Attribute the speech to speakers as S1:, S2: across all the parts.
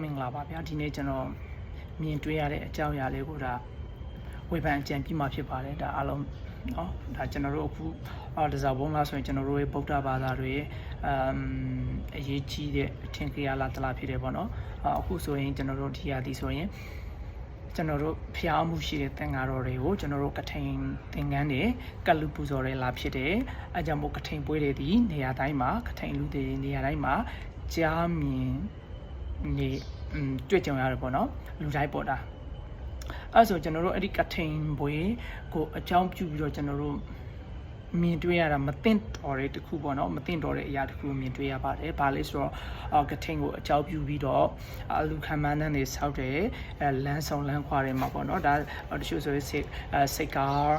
S1: မင်္ဂလာပါဗျာဒီနေ့ကျွန်တော်မြင်တွေ့ရတဲ့အကြောင်းအရာလေးကိုဒါဝေဖန်အကြံပြုမှာဖြစ်ပါတယ်ဒါအားလုံးเนาะဒါကျွန်တော်တို့အခုတစားဘုံလားဆိုရင်ကျွန်တော်တို့ရဲ့ဗုဒ္ဓဘာသာတွေအရေးကြီးတဲ့အထင်ကြီးလားတလားဖြစ်တယ်ပေါ့နော်အခုဆိုရင်ကျွန်တော်တို့ဒီရာဒီဆိုရင်ကျွန်တော်တို့ဖျားမှုရှိတဲ့သင်္ဃာတော်တွေကိုကျွန်တော်တို့ကထိန်သင်္ကန်းတွေကလူပူဇော်တဲ့လာဖြစ်တယ်အဲကြောင့်မို့ကထိန်ပွဲတွေဒီနေရာတိုင်းမှာကထိန်လူတွေနေရာတိုင်းမှာကြားမြင်နေတွေ့ကြုံရတယ်ပေါ့နော်လူတိုင်းပေါ်တာအဲဆိုကျွန်တော်တို့အဲ့ဒီကထိန်ပွဲကိုအကြောင်းပြုပြီးတော့ကျွန်တော်တို့မြင်တွေ့ရတာမသိတော်တဲ့တခုပေါ့နော်မသိတော်တဲ့အရာတခုမြင်တွေ့ရပါတယ်။ဘာလဲဆိုတော့ကထိန်ကိုအကြောင်းပြုပြီးတော့လူခံမှန်းတဲ့နေဆောက်တဲ့လမ်းဆောင်လမ်းခွာတွေမှာပေါ့နော်ဒါတချို့ဆိုရင်စိတ်ကား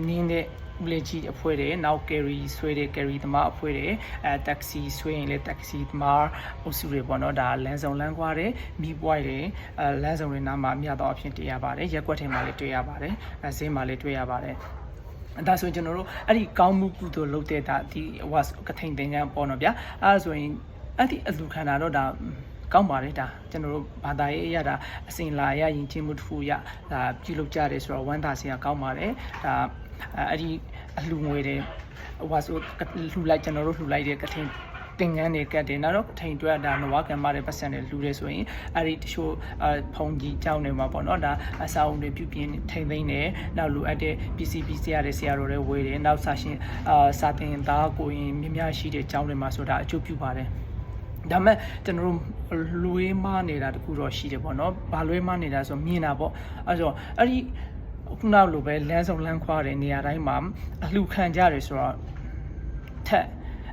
S1: နင်းတဲ့ဦးလေးကြီးအဖွဲ့တွေနောက် carry ဆွဲတဲ့ carry သမားအဖွဲ့တွေtaxi ဆွဲရင်လည်း taxi သမားအုပ်စုတွေပေါ့နော်ဒါလမ်းဆောင်လမ်းခွာတွေမိပွိုက်တွေလမ်းဆောင်တွေနားမှာအများသောအဖြစ်တွေ့ရပါတယ်ရက်ွက်ထဲမှာလည်းတွေ့ရပါတယ်ဈေးမှာလည်းတွေ့ရပါတယ်ဒါဆိုကျွန်တော်တို့အဲ့ဒီကောင်းမှုကုသိုလ်လုပ်တဲ့ဒါဒီကထိန်သင်္ကန်းပေါ့နော်ဗျာအဲ့ဆိုရင်အဲ့ဒီအလူခန္ဓာတော့ဒါကောင်းပါတယ်ဒါကျွန်တော်တို့ဘာသာရေးအရဒါအစဉ်လာရရင်ချင်းမှုတစ်ခုရဒါပြုလုပ်ကြတယ်ဆိုတော့ဝမ်းသာစရာကောင်းပါတယ်ဒါအဲ့ဒီအလှငွေတွေဆိုလှူလိုက်ကျွန်တော်တို့လှူလိုက်တဲ့ကထိန်သင်္ကန်းတွေကတ်တယ်နောက်တော့ထိန်တွဲဒါနဝကံမတဲ့ပတ်စံတွေလှူတယ်ဆိုရင်အဲ့ဒီတချို့ဖုန်ကြီးကြောင်းတွေမှာပေါ့နော်ဒါအစာအုံတွေပြုပြင်ထိန်သိမ်းတယ်နောက်လိုအပ်တဲ့ပစ္စည်းရတဲ့ဆရာတော်တွေဝေးတယ်နောက်စာရှင်စာသင်သားကိုရင်မြများရှိတဲ့ကျောင်းတွေမှာဆိုတာအကျိုးပြုပါတယ်ဒါမဲ့ကျွန်တော်တို့လွေးမနေတာတခုတော့ရှိတယ်ပေါ့နော်ဘာလွေးမနေတာဆိုမြင်တာပေါ့အဲ့ဆိုအဲ့ဒီခုနောက်လိုပဲလမ်းဆောင်လမ်းခွာတဲ့နေရာတိုင်းမှာအလှခံကြတယ်ဆိုတော့ထက်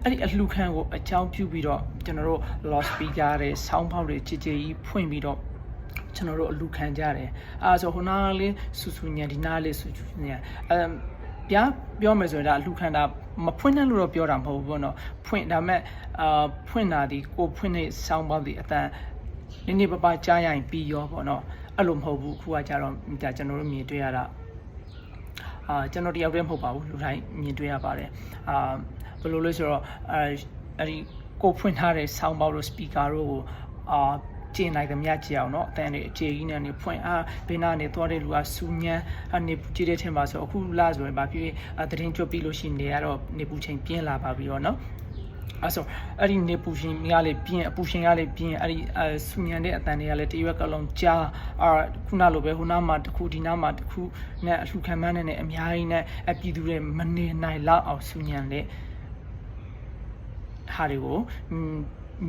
S1: အဲ့ဒီအလှခံကိုအကြောင်းပြုပြီးတော့ကျွန်တော်တို့ loud speaker တွေ sound box တွေကြည်ကြီးဖွင့်ပြီးတော့ကျွန်တော်တို့အလှခံကြတယ်အဲဆိုခုနကလေးဆူဆူညံဒီနားလေးဆူဆူညံပြပြောမယ်ဆိုရင်ဒါအလှခံတာမဖွင့်နဲ့လို့တော့ပြောတာမဟုတ်ဘူးပေါ့နော်ဖွင့်ဒါမဲ့ဖွင့်တာဒီကိုဖွင့်တဲ့ sound box တွေအတန်နည်းပပကြားရရင်ပြီးရောပေါ့နော်အဲ့လိုမဟုတ်ဘူးခုကကြတော့ဒါကျွန်တော်တို့မြင်တွေ့ရတာကျွန်တော်တယောက်တည်းမဟုတ်ပါဘူးလူတိုင်းမြင်တွေ့ရပါတယ်ဘယ်လိုလဲဆိုတော့အဲ့ဒီကိုဖွင့်ထားတဲ့ sound box တို့ speaker တို့ကိုကျင်းလိုက်သမျှကြည့်အောင်เนาะအတန်တွေအခြေကြီးနဲ့နေဖွင့်ဘေးနားနေသွားတဲ့လူကစူညမ်းနေပူကြည့်တဲ့ထင်ပါဆိုအခုလာဆိုရင်ဗာဖြစ်သတင်းကြွပြီးလို့ရှိနေရတော့နေပူချိန်ပြင်းလာပါပြီတော့เนาะအဲ့ဆိုအဲ့ဒီနေပူရှင်ကလည်းပြင်းအပူရှင်ကလည်းပြင်းအဲ့ဒီစူညံတဲ့အတန်တွေကလည်းတရွက်ကလုံးကြားခုနလိုပဲဟိုနားမှာတစ်ခုဒီနားမှာတစ်ခုနဲ့အလှခံမှန်းနေအများကြီးနဲ့ပြည်သူတွေမနေနိုင်လောက်အောင်စူညံတဲ့ဟာတွေကို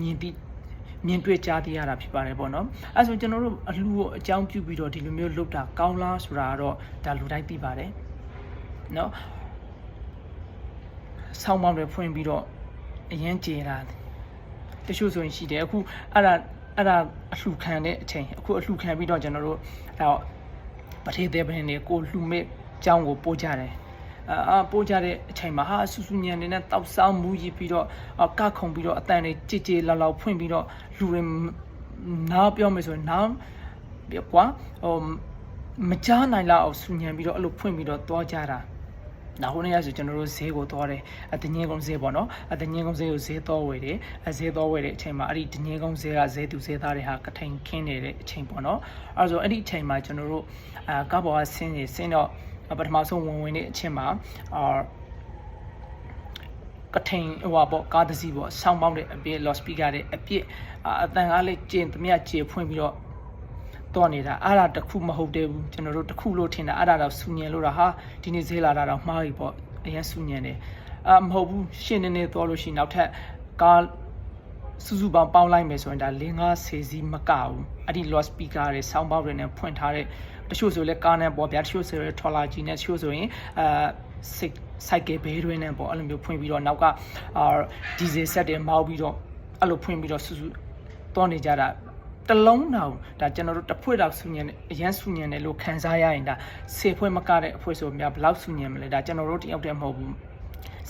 S1: မြင်တွေ့ကြားသိရတာဖြစ်ပါတယ်ပေါ့နော်အဲဆိုကျွန်တော်တို့အလှကိုအကြောင်းပြုပြီးတော့ဒီလိုမျိုးလုပ်တာကောင်းလားဆိုတာတော့ဒါလူတိုင်းသိပါတယ်နော်ဆောင်းမောင်းတွေဖွင့်ပြီးတော့အရင်ကျေတာတချို့ဆိုရင်ရှိတယ်အခုအဲ့ဒါအလှခံတဲ့အချိန်အခုအလှခံပြီးတော့ကျွန်တော်တို့တော့ပထေသေးပင်တွေကိုလှူမဲ့အကြောင်းကိုပို့ကြတယ်ပို့ကြတဲ့အချိန်မှာဆူဆူညံနေနဲ့တောက်ဆောင်းမူကြီးပြီးတော့ကခုံပြီးတော့အတန်တွေကြည်ကြည်လောက်ဖွင့်ပြီးတော့လူတွေနားပြောမယ်ဆိုရင်နားပြောကွာမကြားနိုင်လောက်အောင်ဆူညံပြီးတော့အဲ့လိုဖွင့်ပြီးတော့သွားကြတာနောက်ဟိုနေ့ဆိုကျွန်တော်တို့ဈေးကိုသွားတယ်တငင်းကုန်းဈေးပေါ့နော်တငင်းကုန်းဈေးကိုဈေးတော်ဝယ်တယ်ဈေးတော်ဝယ်တဲ့အချိန်မှာအဲ့ဒီတငင်းကုန်းဈေးကဈေးသူဈေးသားတွေဟာကထိန်ခင်းနေတဲ့အချိန်ပေါ့နော်အဲ့ဆိုအဲ့ဒီအချိန်မှာကျွန်တော်တို့ကားပေါ်ကဆင်းတော့ပထမဆုံးဝင်တဲ့အချင်းမှာကထိန်ပေါ့ကားတစ်စီးပေါ့ဆောင်းပေါက်တဲ့အပြည့် loud speaker တွေအပြည့်အတန်ကားလေးကျင်းသမျှကျေဖွင့်ပြီးတော့တော့နေတာအဲ့ဒါတခုမဟုတ်သေးဘူးကျွန်တော်တို့တခုလို့ထင်တာအဲ့ဒါတော့စူညံလို့တာဟာဒီနေ့ဈေးလာတာတော့မှားပြီပေါ့အရင်စူညံတယ်မဟုတ်ဘူးရှင်းနေသွားလို့ရှိရင်နောက်ထပ်ကားစုပေါင်းလိုက်မယ်ဆိုရင်ဒါ4-5စီးမကဘူးအဲ့ဒီ loud speaker တွေ sound box တွေနဲ့ဖွင့်ထားတဲ့တချို့ဆိုလဲကားနဲ့ပေါ့ဗျာတချို့ဆိုရဲထော်လာကြီးနဲ့တချို့ဆိုရင်စိုက်ကယ်ဘေးတွေနဲ့ပေါ့အဲ့လိုမျိုးဖွင့်ပြီးတော့နောက်ကဒီဇယ်ဆက်တွေမောက်ပြီးတော့အဲ့လိုဖွင့်ပြီးတော့စုသွားနေကြတာတလုံးတော့ဒါကျွန်တော်တို့တစ်ဖွဲ့တော့ဆူညံနေအရန်ဆူညံတယ်လို့ခံစားရရင်ဒါ10ဖွဲ့မကတဲ့အဖွဲ့ဆိုများဘယ်လောက်ဆူညံမလဲဒါကျွန်တော်တို့တယောက်တည်းမဟုတ်ဘူး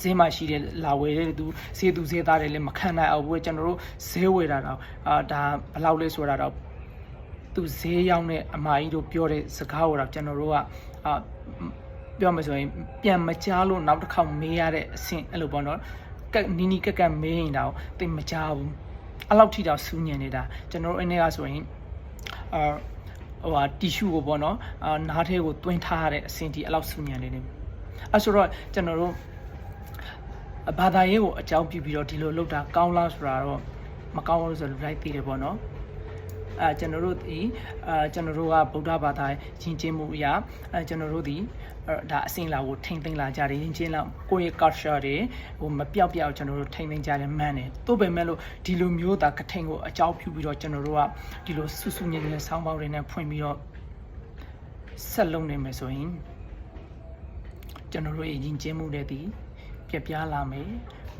S1: ဈေးမှာရှိတဲ့လာဝယ်တဲ့သူဈေးသားတွေလည်းမခံနိုင်အောင်ဘူးကျွန်တော်တို့ဈေးဝယ်တာတော့ဒါဘယ်လောက်လဲဆိုတာတော့သူဈေးရောက်တဲ့အမကြီးတို့ပြောတဲ့စကားကိုတော့ကျွန်တော်တို့ကပြောမယ်ဆိုရင်ပြန်မကြားလို့နောက်တစ်ခေါက်မေးရတဲ့အဆင့်အဲ့လိုပေါ့နော်နီနီကက်ကမေးရင်တော့သိမကြားဘူး အဲ့လောက်ထိတော့စူးညံနေတာကျွန်တော်တို့အနေကဆိုရင်တီရှူကိုပေါ့နော်နားထဲကိုတွင်းထားရတဲ့အဆင့်ဒီအဲ့လောက်စူးညံနေတယ်အဲ့ဆိုတော့ကျွန်တော်တို့ဘာသာရေးကိုအကြောင်းပြုပြီးတော့ဒီလိုလုပ်တာကောင်းလားဆိုတာတော့မကောင်းဘူးဆိုလို့လိုက်သိတယ်ပေါ့နော်ကျွန်တော်တို့ကဗုဒ္ဓဘာသာယဉ်ကျေးမှုအရာကျွန်တော်တို့ဒီဒါအစင်လာကိုထိမ့်သိမ့်လာကြတယ်ယဉ်ကျေးလာကိုယ့်ရဲ့ culture တွေဟိုမပြောက်ပြောက်ကျွန်တော်တို့ထိမ့်သိမ့်ကြတယ်မှန်တယ်သို့ပေမဲ့လို့ဒီလိုမျိုးသာကထိန်ကိုအကြောင်းပြုပြီးတော့ကျွန်တော်တို့ကဒီလိုဆူဆူညံ့ညံ့ဆောင်းပေါက်တွေနဲ့ဖွင့်ပြီးတော့ဆက်လုံးနေမယ်ဆိုရင်ကျွန်တော်တို့ရဲ့ယဉ်ကျေးမှုတွေဒီပြပြလာမယ်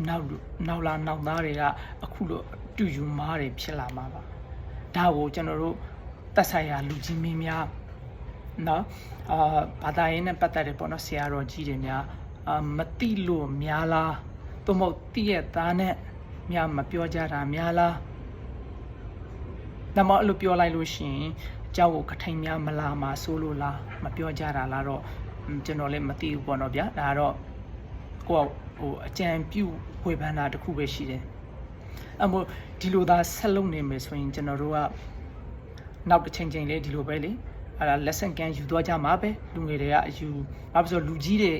S1: နောက်လာနောက်သားတွေကအခုလိုတူယူမားတွေဖြစ်လာမှာပါဒါကိုကျွန်တော်တို့သက်ဆိုင်ရာလူကြီးမင်းများနော်ဘာသာရေးနဲ့ပတ်သက်တယ်ပေါ့နော်ဆရာတော်ကြီးတွေများမတိလို့များလားသို့မဟုတ်တိရဲ့သားနဲ့များမပြောကြတာများလားဒါမှအဲ့လိုပြောလိုက်လို့ရှိရင်အเจ้าကိုကထိန်များမလာမှာစိုးလို့လားမပြောကြတာလားတော့ကျွန်တော်လည်းမသိဘူးပေါ့နော်ဗျာဒါတော့ကိုကဟိုအကြံပြုဝေဖန်တာတစ်ခုပဲရှိတယ်အမို့ဒီလိုသာဆက်လုပ်နေမယ်ဆိုရင်ကျွန်တော်တို့ကနောက်တစ်ချိန်ချိန်လေးဒီလိုပဲလေအဲ့ဒါ lesson ကန်ယူသွားကြမှာပဲလူငယ်တွေကအယူဘာဖြစ်လို့လူကြီးတွေ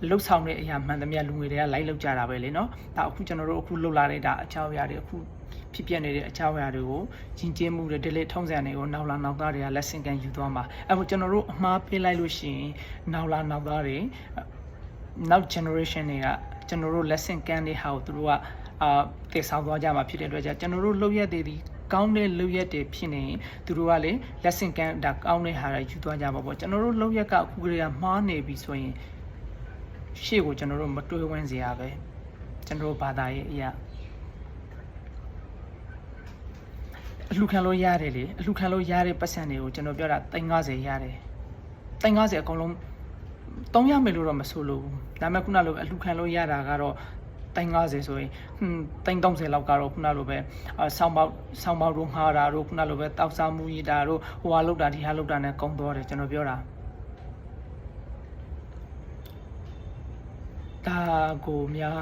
S1: လှုပ်ဆောင်တဲ့အရာမှန်သမျှလူငယ်တွေကလိုက်လုပ်ကြတာပဲလေနော်ဒါအခုကျွန်တော်တို့အခုလှုပ်လာတဲ့ဒါအချောက်အရာတွေအခုဖြစ်ပြနေတဲ့အချောက်အရာတွေကိုကြီးကျင်းမှုတွေ delay ထုံးစံတွေကိုနောက်လာနောက်သားတွေက lesson ကန်ယူသွားမှာအဲ့မို့ကျွန်တော်တို့အမှားပေးလိုက်လို့ရှိရင်နောက်လာနောက်သားတွေနောက် generation တွေကကျွန်တော်တို့ lesson ကန်တဲ့ဟာကိုသူတို့ကတည်ဆောင်သွားကြမှာဖြစ်တဲ့အတွက်ကြောင့်ကျွန်တော်တို့လှုပ်ရက်တွေဒီကောင်းတဲ့လှုပ်ရက်တွေဖြစ်နေရင်သူတို့ကလေ lesson ကန်ဒါကောင်းတဲ့ဟာတွေယူသွားကြမှာပေါ့ကျွန်တော်တို့လှုပ်ရက်ကအခုကလေးကမှားနေပြီဆိုရင်ရှေ့ကိုကျွန်တော်တို့မတွေးဝန်းစရာပဲကျွန်တော်တို့ဘာသာရေးအရာအလှခံလို့ရတယ်လေအလှခံလို့ရတဲ့ပတ်စံတွေကိုကျွန်တော်ပြောတာ350ရတယ်350အကုန်လုံး3ရမယ်လို့တော့မဆိုလို့ဒါပေမဲ့ခုနလိုအလှခံလို့ရတာကတော့350ဆိုရင်330လောက်ကတော့ခုနလိုပဲဆောင်းပေါက်တို့ငှားတာတို့ခုနလိုပဲတောက်စားမှုရတာတို့ဟိုဟာလောက်တာဒီဟာလောက်တာနဲ့ကုန်သွားတယ်ကျွန်တော်ပြောတာဒါကိုများ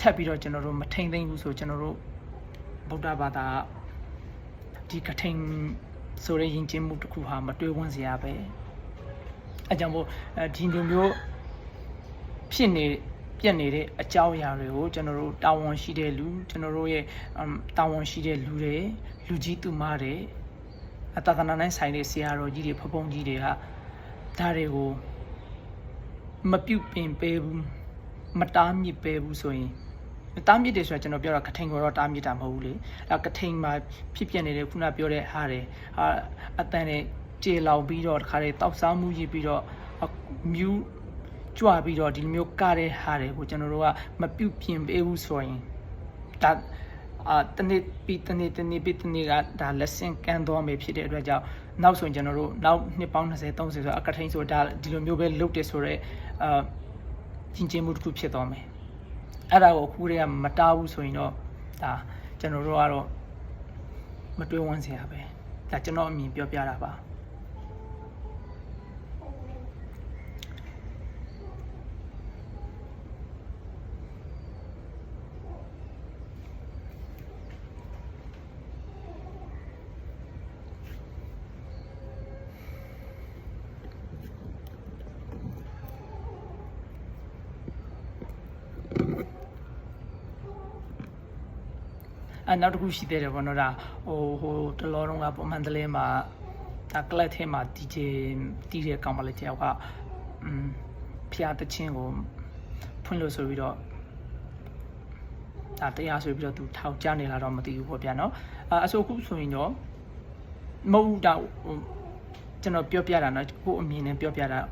S1: ထပ်ပြီးတော့ကျွန်တော်တို့မထိမ့်သိမ့်ဘူးဆိုကျွန်တော်တို့ဗုဒ္ဓဘာသာဒီကထိန်ဆိုတဲ့ယဉ်ကျေးမှုတစ်ခုဟာမတွေးဝန်းစရာပဲအကြောင်းမို့ဒီလိုမျိုးဖြစ်နေပြက်နေတဲ့အကြောင်းအရာတွေကိုကျွန်တော်တို့တာဝန်ရှိတဲ့လူကျွန်တော်တို့ရဲ့တာဝန်ရှိတဲ့လူတွေလူကြီးသူမတွေအတသနာနဲ့ဆိုင်တဲ့ဆရာတော်ကြီးတွေဖဖုံကြီးတွေကဒါတွေကိုမပြုတ်ပင်ပေးဘူးမတားမြစ်ပေးဘူးဆိုရင်တားမြစ်တယ်ဆိုတာကျွန်တော်ပြောတာကထိန်ကိုတော့တားမြစ်တာမဟုတ်ဘူးလေအဲကထိန်မှာဖြစ်ပြနေတဲ့ခုနပြောတဲ့ဟာတွေအတန်နဲ့ကြေလောင်ပြီးတော့တခါတည်းတောက်စားမှုရပြီးတော့မြူးကြွပြီးတော့ဒီမျိုးကတဲ့ဟာတွေကိုကျွန်တော်တို့ကမပြုတ်ပြင်ပေးဘူးဆိုရင်ဒါတနေ့ပြီးတနေ့ကဒါ lesson ကန်သွားမယ်ဖြစ်တဲ့အတွက်ကြောင့်နောက်ဆိုရင်ကျွန်တော်တို့နောက်နှစ်ပေါင်း20 30ဆိုအကထိန်ဆိုဒါဒီလိုမျိုးပဲလုပ်တယ်ဆိုတော့ကျင်ကျင်မှုတစ်ခုဖြစ်သွားမယ်အဲ့ဒါကိုအခုတည်းကမတားဘူးဆိုရင်တော့ဒါကျွန်တော်တို့ကတော့မတွေးဝန်းစရာပဲဒါကျွန်တော်အမြင်ပြောပြတာပါနောက်တစ်ခုရှိသေးတယ်ပေါ့နော်ဒါဟိုတလောတော့ကပုံမှန်တလဲမှာဒါကလပ်ထဲမှာ DJ တီးတဲ့ကောင်မလေးတယောက်ကဖျားတချင်းကိုဖွင့်လို့ဆိုပြီးတော့ဒါတရားဆိုပြီးတော့သူထောက်ကြနေလာတော့မသိဘူးပေါ့ဗျာနော်အဆိုခုဆိုရင်တော့မဟုတ်တော့ကျွန်တော်ပြောပြတာနော်ကိုအမြင်နဲ့ပြောပြတာဒါ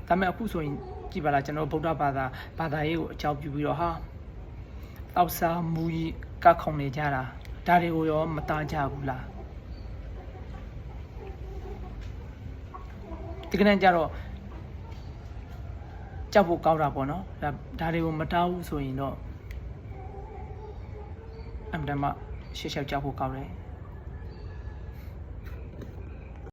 S1: ပေမဲ့အခုဆိုရင်ကြည့်ပါလားကျွန်တော်ဗုဒ္ဓဘာသာရေးကိုအကြောင်းပြုပြီးတော့ဟာတောက်စားမူကြီးကခုံနေကြတာဒါတွေကိုရောမသားကြဘူးလားဒီကနေ့ကျတော့ကြောက်ဖို့ကောင်းတာပေါ့နော်ဒါတွေကိုမတားဘူးဆိုရင်တော့အမှန်တမ်းရှေ့လျှောက်ကြောက်ဖို့ကောင်းတယ်